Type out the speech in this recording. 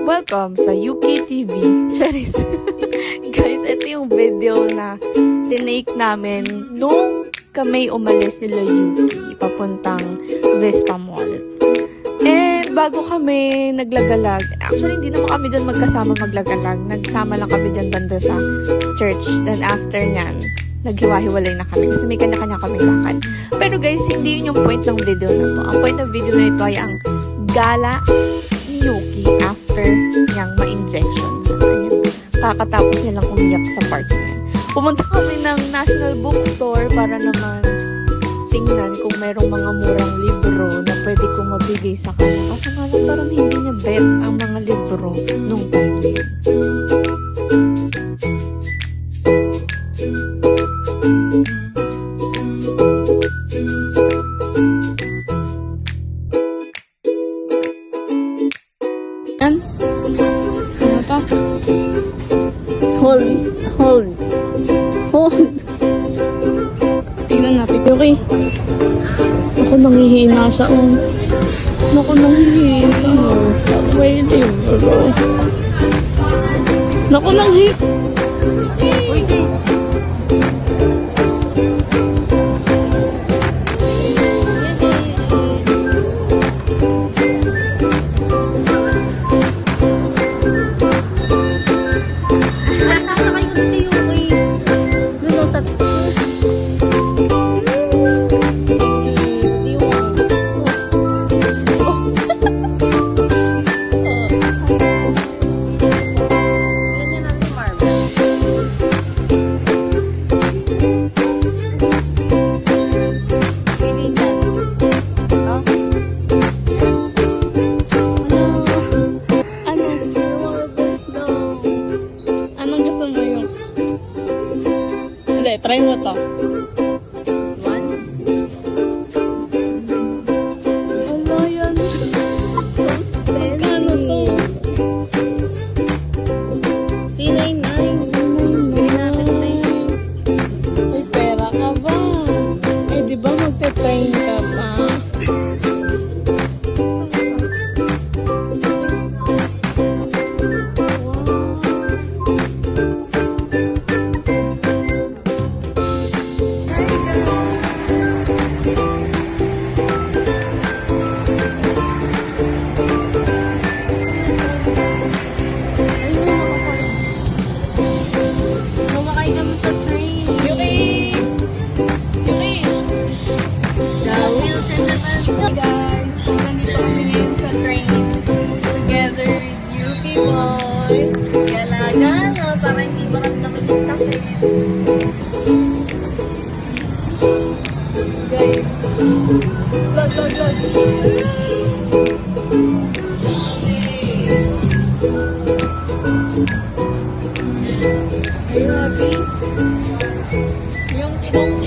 Welcome sa UKTV. Charis. Guys, ito yung video na tinake namin nung kami umalis nila Yuki papuntang Vista Mall. And bago kami naglagalag, actually hindi naman kami dyan magkasama maglagalag. Nagsama lang kami dyan banda sa church. Then after nyan, naghiwa-hiwalay na kami kasi may kanya-kanya kaming lakad. Pero guys, hindi yun yung point ng video na to. Ang point ng video na ito ay ang gala ni Yuki after niyang ma-injection. Ayun, kakatapos niya lang umiyak sa part na yan. Pumunta kami ng National Bookstore para naman tingnan kung merong mga murang libro na pwede kong mabigay sa kanya. Kasi nga lang parang hindi niya bet ang mga libro nung time na yun. Yan. Ano pa? Hold. Tingnan natin. Okay. Ako nanghihina siya. Ako nanghihina. Wait, bro. Naku, nanghihina. Try mo to. This one. Ano yan? Ano to? 399. Ay, pera ka ba? Eh, di ba magte-train ka pa? Guys, so nandito kami ngayon sa train together with Yuki Boy. Gala-gala para hindi maramdaman yung sakit. Guys, vlog. Are you happy? Yung kinong